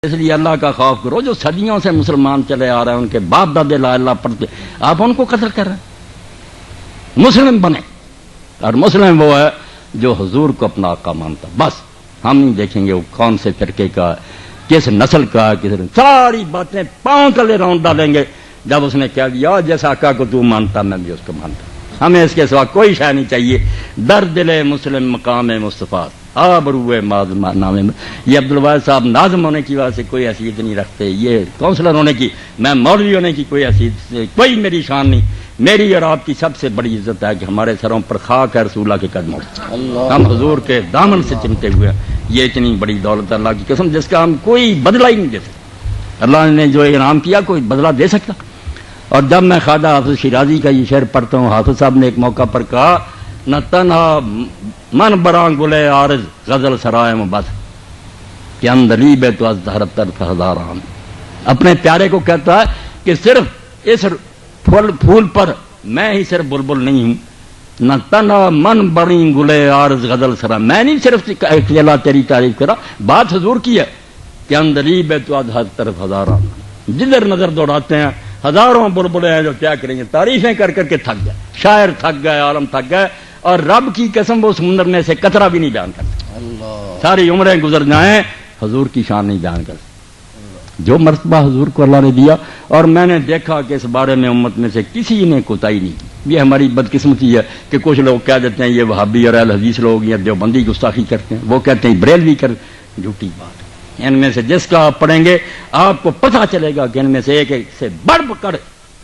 اس لیے اللہ کا خوف کرو. جو صدیوں سے مسلمان چلے آ رہے ہیں ان کے باپ دادے لا اللہ پڑھتے, آپ ان کو قتل کر رہے ہیں. مسلم بنے, اور مسلم وہ ہے جو حضور کو اپنا آقا مانتا. بس ہم نہیں دیکھیں گے وہ کون سے فرقے کا, کس نسل کا, کس ساری باتیں پاؤں تلے راؤنڈ ڈالیں گے. جب اس نے کہہ دیا جیسا آقا کو تو مانتا میں بھی اس کو مانتا. ہمیں اس کے سوا کوئی شے نہیں چاہیے. در دل مسلم مقام مصطفیٰ آبروئے نامے. یہ عبدالواحد صاحب ناظم ہونے کی وجہ سے کوئی حیثیت نہیں رکھتے, یہ کونسلر ہونے کی, میں مولوی ہونے کی کوئی حیثیت کوئی میری شان نہیں. میری اور آپ کی سب سے بڑی عزت ہے کہ ہمارے سروں پر خاک ہے رسول اللہ کے قدموں, ہم حضور کے دامن سے چمٹے ہوئے ہیں. یہ اتنی بڑی دولت اللہ کی قسم جس کا ہم کوئی بدلہ ہی نہیں دے سکتے. اللہ نے جو انعام کیا کوئی بدلہ دے سکتا. اور جب میں خواجہ حافظ شیرازی کا یہ شعر پڑھتا ہوں, حافظ صاحب نے ایک موقع پر کہا نہ تنہا من براں گلے عارض غزل سرائے مبس کہ اندریب تو از دہرت طرف ہزاران. اپنے پیارے کو کہتا ہے کہ صرف اس پھول پر میں ہی صرف بلبل نہیں ہوں. نہ تنہا من بڑی گلے عارض غزل سرا, میں نہیں صرف اکیلا تیری تعریف کرا, بات حضور کی ہے کہ اندریب تو از دہرت طرف ہزاران. جدھر نظر دوڑاتے ہیں ہزاروں بلبلیں ہیں جو کیا کریں گے, تعریفیں کر کر کے تھک گئے, شاعر تھک گئے, عالم تھک گئے, اور رب کی قسم وہ سمندر میں سے قطرہ بھی نہیں بیان کرتے. ساری عمریں گزر جائیں حضور کی شان نہیں بیان کرتے. جو مرتبہ حضور کو اللہ نے دیا, اور میں نے دیکھا کہ اس بارے میں امت میں سے کسی نے کوتاہی نہیں کی. یہ ہماری بدقسمتی ہے کہ کچھ لوگ کہہ دیتے ہیں یہ وہابی اور اہل حدیث لوگ یا دیوبندی گستاخی کرتے ہیں, وہ کہتے ہیں بریلوی کر. جھوٹی بات. ان میں سے جس کا آپ پڑھیں گے آپ کو پتہ چلے گا کہ ان میں سے ایک سے بڑھ کر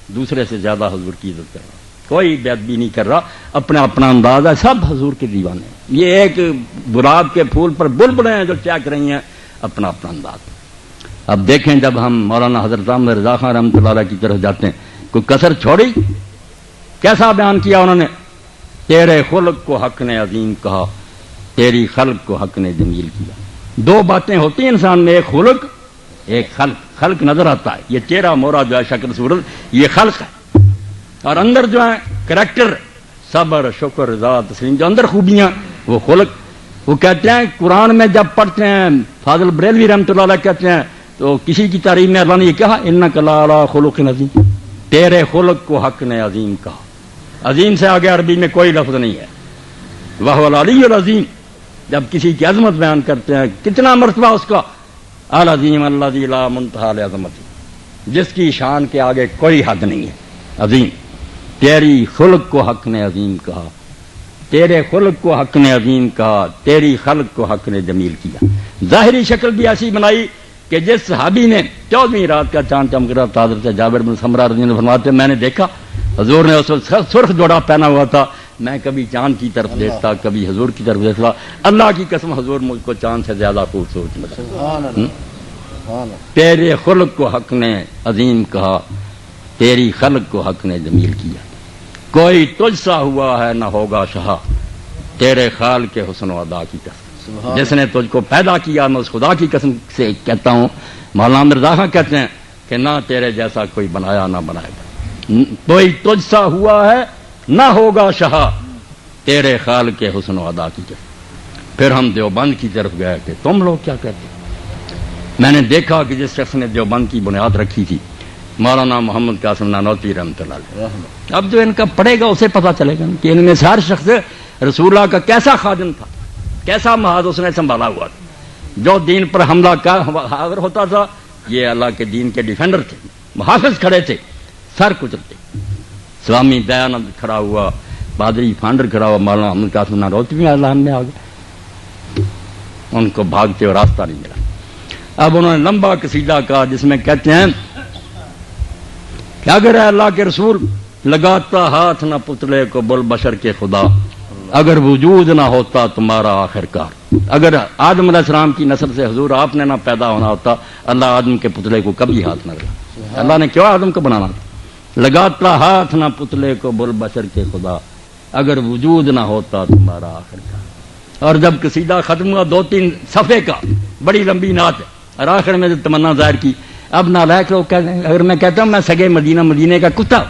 دوسرے سے زیادہ حضور کی عزت کر رہا, کوئی بے ادبی نہیں کر رہا, اپنا اپنا انداز ہے, سب حضور کے دیوانے ہیں. یہ ایک گلاب کے پھول پر بلبلیں ہیں جو چہک رہی ہیں, اپنا اپنا انداز. اب دیکھیں جب ہم مولانا حضرت احمد رضا خان رحمۃ اللہ علیہ کی طرف جاتے ہیں, کوئی کسر چھوڑی, کیسا بیان کیا انہوں نے, تیرے خلق کو حق نے عظیم کہا, تیری خلق کو حق نے جمیل کیا. دو باتیں ہوتی ہیں انسان میں, ایک خلق ایک خلق. خلق نظر آتا ہے, یہ چہرہ مورا جو ہے شکل صورت, یہ خلق ہے. اور اندر جو ہے کریکٹر, صبر شکر رضا تسلیم, جو اندر خوبیاں وہ خلق. وہ کہتے ہیں قرآن میں جب پڑھتے ہیں, فاضل بریلوی رحمۃ اللہ علیہ کہتے ہیں, تو کسی کی تعریف میں اللہ نے یہ کہا انک لعلی خلق عظیم, تیرے خلق کو حق نے عظیم کہا. عظیم سے آگے عربی میں کوئی لفظ نہیں ہے. وہو العلی العظیم, جب کسی کی عظمت بیان کرتے ہیں کتنا مرتبہ اس کا, العظیم الذی لا منتہا لعظمتہ, جس کی شان کے آگے کوئی حد نہیں ہے. عظیم, تیری خلق کو حق نے عظیم کہا, تیرے خلق کو حق نے عظیم کہا, تیری خلق کو حق نے جمیل کیا. ظاہری شکل بھی ایسی بنائی کہ جس صحابی نے 14ویں رات کا چاند چمک رہا تھا, حضرت جابر بن سمرہ رضی اللہ عنہ فرماتے ہیں میں نے دیکھا حضور نے اس وقت سرخ جوڑا پہنا ہوا تھا, میں کبھی چاند کی طرف دیکھتا کبھی حضور کی طرف دیکھتا, اللہ کی قسم حضور مجھ کو چاند سے زیادہ خوبصورت لگا. تیرے خلق کو حق نے عظیم کہا, تیری خلق کو حق نے جمیل کیا. کوئی تجھ سا ہوا ہے نہ ہوگا شہا, تیرے خال کے حسن و ادا کی قسم. جس نے تجھ کو پیدا کیا میں اس خدا کی قسم سے کہتا ہوں. مولانا مرزا خان کہتے ہیں کہ نہ تیرے جیسا کوئی بنایا نہ بنائے گا. کوئی تجھ سا ہوا ہے نہ ہوگا شہا, تیرے خال کے حسن و ادا کی قسم. پھر ہم دیوبند کی طرف گئے کہ تم لوگ کیا کہتے ہیں. میں نے دیکھا کہ جس شخص نے دیوبند کی بنیاد رکھی تھی مولانا محمد قاسم نانوتوی رحمۃ اللہ علیہ. اب جو ان کا پڑھے گا اسے پتہ چلے گا کہ ان میں سے ہر شخص رسول اللہ کا کیسا خادم تھا, کیسا محاذ اس نے سنبھالا ہوا تھا. جو دین پر حملہ کا حاضر ہوتا تھا, یہ اللہ کے دین کے ڈیفینڈر تھے, محافظ کھڑے تھے, سر کچلتے. سوامی دیانند کھڑا ہوا, پادری فانڈر کھڑا ہوا, مولانا محمد قاسم نانوتوی اللہ میں آ گئے, ان کو بھاگتے ہوئے راستہ نہیں ملا. اب انہوں نے لمبا قصیدہ کہا جس میں کہتے ہیں کہ اگر اللہ کے رسول لگاتا ہاتھ نہ پتلے کو بل بشر کے خدا, اگر وجود نہ ہوتا تمہارا آخر کار. اگر آدم علیہ السلام کی نسل سے حضور آپ نے نہ پیدا ہونا ہوتا, اللہ آدم کے پتلے کو کبھی ہاتھ نہ لگا. اللہ نے کیوں آدم کو بنانا تھا. لگاتا ہاتھ نہ پتلے کو بل بشر کے خدا, اگر وجود نہ ہوتا تمہارا آخر کار. اور جب قصیدہ ختم ہوا 2-3 صفحے کا, بڑی لمبی نعت ہے, اور آخر میں تمنا ظاہر کی. اب نالائق لوگ کہتے ہیں, اگر میں کہتا ہوں میں سگے مدینے کا کتا,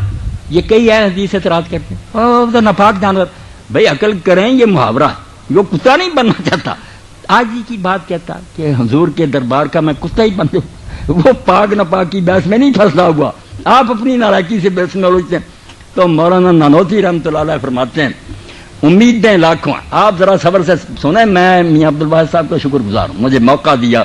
یہ کئی حدیث اعتراض کرتے ہیں, تو ناپاک جانور. بھائی عقل کریں, یہ محاورہ ہے, جو کتا نہیں بننا چاہتا آج ہی کی بات کہتا کہ حضور کے دربار کا میں کتا ہی بند ہوں. وہ پاک نہ پاک کی بحث میں نہیں پھنسا ہوا. آپ اپنی نالائکی سے بحث میں الجھتے ہیں. تو مولانا نانوتوی رحمۃ اللہ علیہ فرماتے ہیں امیدیں لاکھوں ہیں. آپ ذرا صبر سے سنیں. میں میاں عبدالواحد صاحب کا شکر گزار ہوں, مجھے موقع دیا.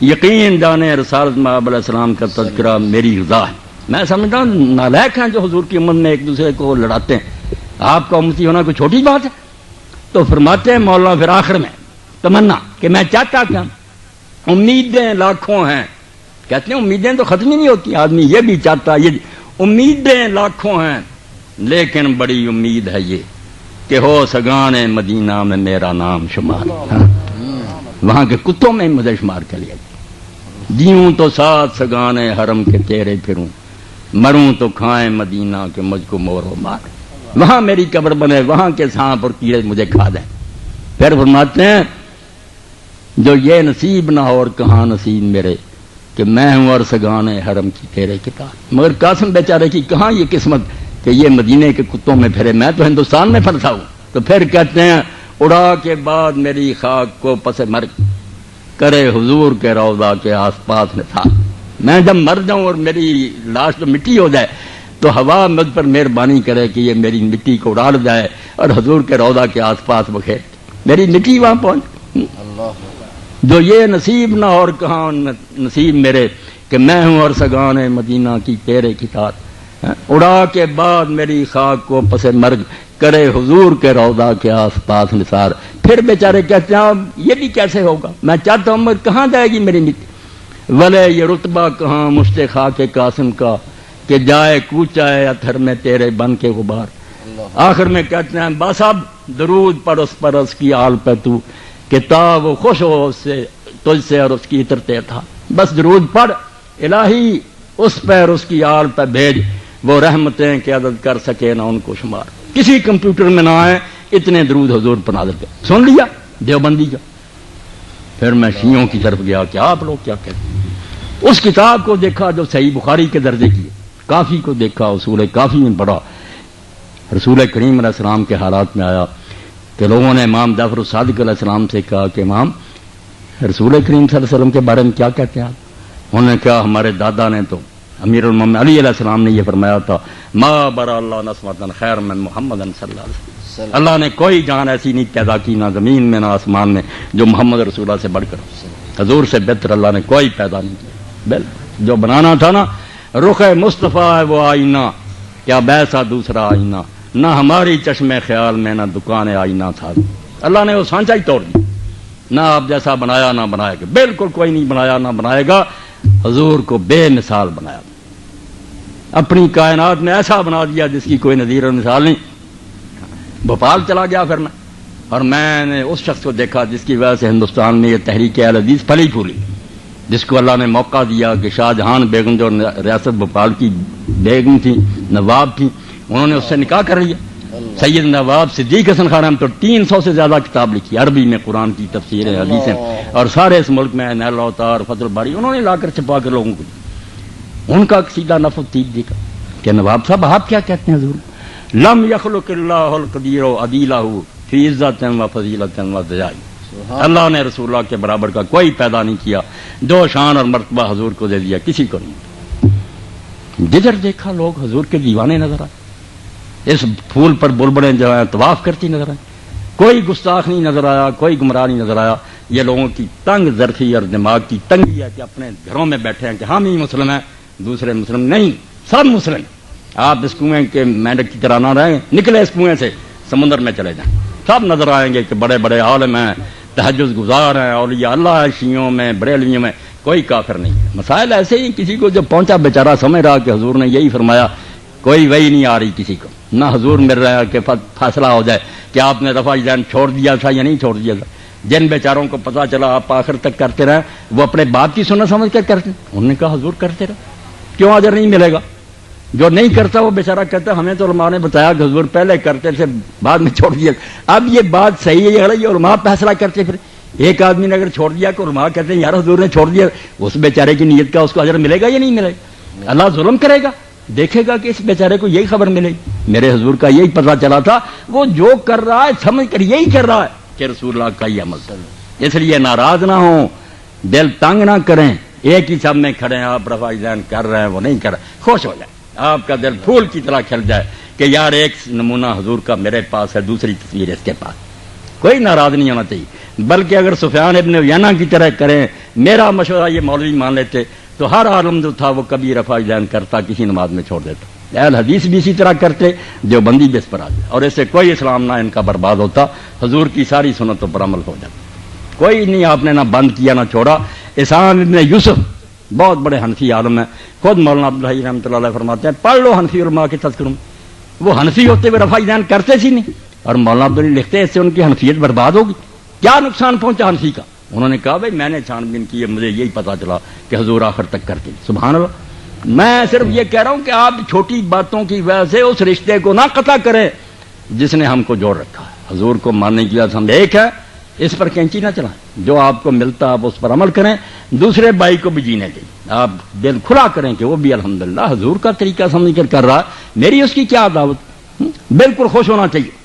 یقین جانے رسالت مآب علیہ السلام کا تذکرہ میری رضا ہے. میں سمجھتا ہوں نالائق ہیں جو حضور کی امت میں ایک دوسرے کو لڑاتے ہیں. آپ کا امتی ہونا کوئی چھوٹی بات ہے. تو فرماتے ہیں مولانا پھر آخر میں تمنا کہ میں چاہتا کیا, امیدیں لاکھوں ہیں. کہتے ہیں امیدیں تو ختم ہی نہیں ہوتی. آدمی یہ بھی چاہتا, یہ امیدیں لاکھوں ہیں لیکن بڑی امید ہے یہ کہ ہو سگان مدینہ میں میرا نام شمار. وہاں کے کتوں میں مجھے شمار کر لیا. جیوں تو ساتھ سگان حرم کے تیرے پھروں, مروں تو کھائیں مدینہ کے مجھ کو مور و مار. وہاں میری قبر بنے, وہاں کے سانپ اور کیڑے مجھے کھا دیں. پھر فرماتے ہیں جو یہ نصیب نہ ہو اور کہاں نصیب میرے کہ میں ہوں اور سگان حرم کی تیرے کتاب. مگر قاسم بیچارے کی کہاں یہ قسمت کہ یہ مدینے کے کتوں میں پھرے, میں تو ہندوستان میں پھنسا ہوں. تو پھر کہتے ہیں اڑا کے بعد میری خاک کو پس مرگ کرے حضور کے روضہ کے آس پاس نثار. میں جب مر جاؤں اور میری لاش تو مٹی ہو جائے تو ہوا مجھ پر مہربانی کرے کہ یہ میری مٹی کو اڑا جائے اور حضور کے روضہ کے آس پاس بکھیر میری مٹی وہاں پہنچ. جو یہ نصیب نہ اور کہاں نصیب میرے کہ میں ہوں اور سگان مدینہ کی تیرے کتاب. اڑا کے بعد میری خاک کو پس مرگ کرے حضور کے روضہ کے آس پاس نثار. پھر بیچارے کہتے ہیں یہ بھی کیسے ہوگا, میں چاہتا ہوں مگر کہاں جائے گی میری مٹی. ولے یہ رتبہ کہاں مشت خاک قاسم کا کہ جائے کوچا ہے اتھر میں تیرے بن کے غبار. آخر میں کہتے ہیں بس اب درود پرس پرس کی آل پہ تو کہ تا وہ خوش ہو اس سے تجھ سے اور اس کی عطرتے تھا. بس درود پڑھ الہی اس پہ اور اس کی آل پہ بھیج, وہ رحمتیں کہ عدد کر سکے نہ ان کو شمار. کسی کمپیوٹر میں نہ آئے اتنے درود حضور پر نازل کر. سن لیا دیوبندی کا. پھر میں شیعوں کی طرف گیا کہ آپ لوگ کیا کہتے ہیں. اس کتاب کو دیکھا جو صحیح بخاری کے درجے کی, کافی کو دیکھا, اصول کافی میں پڑھا. رسول کریم علیہ السلام کے حالات میں آیا کہ لوگوں نے امام جعفر الصادق علیہ السلام سے کہا کہ امام رسول کریم صلی اللہ علیہ وسلم کے بارے میں کیا کہتے ہیں آپ. انہوں نے کہا ہمارے دادا نے تو امیر المومنین علی علیہ السلام نے یہ فرمایا تھا ما برا اللہ نسمۃ خیر من محمد صلی اللہ علیہ وسلم. اللہ نے کوئی جان ایسی نہیں پیدا کی نہ زمین میں نہ آسمان میں جو محمد رسول اللہ سے بڑھ کر, حضور سے بہتر اللہ نے کوئی پیدا نہیں کیا. بل جو بنانا تھا نا رخ مصطفیٰ ہے وہ آئینہ, کیا بیسا دوسرا آئینہ, نہ ہماری چشم خیال میں نہ دکان آئینہ تھا. اللہ نے وہ سانچہ ہی توڑ دی. نہ آپ جیسا بنایا نہ بنائے گا, بالکل کوئی نہیں بنایا نہ بنائے گا. حضور کو بے مثال بنایا, اپنی کائنات میں ایسا بنا دیا جس کی کوئی نظیر اور مثال نہیں. بھوپال چلا گیا پھر میں, اور میں نے اس شخص کو دیکھا جس کی وجہ سے ہندوستان میں یہ تحریک اہل حدیث پھلی پھولی, جس کو اللہ نے موقع دیا کہ شاہ جہان بیگم جو ریاست بھوپال کی بیگم تھی, نواب تھی, انہوں نے اس سے نکاح کر لیا. سید نواب صدیق حسن خان ہم تو 300 سے زیادہ کتاب لکھی عربی میں, قرآن کی تفسیریں حدیثیں, اور سارے اس ملک میں نیل اوتار فتح الباری انہوں نے لا کر چھپا کر لوگوں کو. ان کا سیدھا نفس تیج دیکھا کہ نواب صاحب آپ کیا کہتے ہیں حضور, لم یخلق اللہ القدیر عدیلہ فی عزت و فضیلت و ضیاء. اللہ نے رسول اللہ کے برابر کا کوئی پیدا نہیں کیا, جو شان اور مرتبہ حضور کو دے دیا کسی کو نہیں. جدھر دیکھا لوگ حضور کے دیوانے نظر آئے, اس پھول پر بلبلیں جو ہیں طواف کرتی نظر آئے. کوئی گستاخ نہیں نظر آیا, کوئی گمراہ نہیں نظر آیا. یہ لوگوں کی تنگ ظرفی اور دماغ کی تنگی ہے کہ اپنے گھروں میں بیٹھے ہیں کہ ہم ہی مسلم ہیں, دوسرے مسلم نہیں, سب مسلم. آپ اس کنویں کے مینڈک کی طرح نہ رہیں, نکلے اس کنویں سے سمندر میں چلے جائیں, سب نظر آئیں گے کہ بڑے بڑے عالم ہیں, تہجد گزار ہیں, اولیاء اللہ ہے, شیعوں میں بریلویوں میں کوئی کافر نہیں ہے. مسائل ایسے ہی کسی کو جو پہنچا بیچارہ سمجھ رہا کہ حضور نے یہی فرمایا, کوئی وہی نہیں آ رہی کسی کو, نہ حضور مل رہا ہے کہ فیصلہ ہو جائے کہ آپ نے رفع یدین چھوڑ دیا تھا یا نہیں چھوڑ دیا تھا. جن بیچاروں کو پتا چلا آپ آخر تک کرتے رہے, وہ اپنے باپ کی سنت سمجھ کر کرتے, انہوں نے کہا حضور کرتے رہے, کیوں اجر نہیں ملے گا. جو نہیں کرتا وہ بیچارہ کہتا ہمیں تو علماء نے بتایا کہ حضور پہلے کرتے تھے بعد میں چھوڑ دیا. اب یہ بات صحیح ہے یا علماء فیصلہ کرتے, پھر ایک آدمی نے اگر چھوڑ دیا کہ علماء کہتے ہیں یار حضور نے چھوڑ دیا, اس بیچارے کی نیت کا اس کو اجر ملے گا یا نہیں ملے گا. اللہ ظلم کرے گا, دیکھے گا کہ اس بیچارے کو یہی خبر ملے گی. میرے حضور کا یہی پتہ چلا تھا, وہ جو کر رہا ہے سمجھ کر یہی کر رہا ہے کہ رسول اللہ کا یہ عمل. اس لیے ناراض نہ ہوں، دل تنگ نہ کریں، ایک ہی سب میں کھڑے ہیں، آپ رفع ذہن کر رہے ہیں وہ نہیں کر رہے، خوش ہو جائیں، آپ کا دل پھول کی طرح کھل جائے کہ یار ایک نمونہ حضور کا میرے پاس ہے، دوسری تصویر اس کے پاس، کوئی ناراض نہیں ہونا چاہیے۔ بلکہ اگر سفیان ابن عیینہ کی طرح کریں، میرا مشورہ یہ مولوی مان لیتے تو ہر عالم جو تھا وہ کبھی رفع ذہن کرتا، کسی نماز میں چھوڑ دیتا۔ اہل حدیث بھی اسی طرح کرتے، دیوبندی بھی اس پر آ جائے، اور اس سے کوئی اسلام نہ ان کا برباد ہوتا، حضور کی ساری سنتوں پر عمل ہو جاتا، کوئی نہیں آپ نے نہ بند کیا نہ چھوڑا۔ اسحاق ابن یوسف بہت بڑے حنفی عالم ہیں، خود مولانا عبدالحی رحمۃ اللہ علیہ فرماتے ہیں پڑھ لو حنفی علماء کے تذکروں میں، وہ حنفی ہوتے ہوئے رفع ذہن کرتے سی نہیں، اور مولانا عبدالحی لکھتے ہیں اس سے ان کی حنفیت برباد ہوگی، کیا نقصان پہنچا حنفی کا؟ انہوں نے کہا بھائی میں نے چھان بین کی ہے، مجھے یہی پتا چلا کہ حضور آخر تک کرتے، سبحان اللہ۔ میں صرف یہ کہہ رہا ہوں کہ آپ چھوٹی باتوں کی وجہ سے اس رشتے کو نہ قطع کریں جس نے ہم کو جوڑ رکھا ہے۔ حضور کو ماننے کی وجہ سے ہم ایک ہے، اس پر کینچی نہ چلائیں، جو آپ کو ملتا آپ اس پر عمل کریں، دوسرے بھائی کو بھی جینے دیں، آپ دل کھلا کریں کہ وہ بھی الحمدللہ حضور کا طریقہ سمجھ کر رہا ہے، میری اس کی کیا دعوت، بالکل خوش ہونا چاہیے۔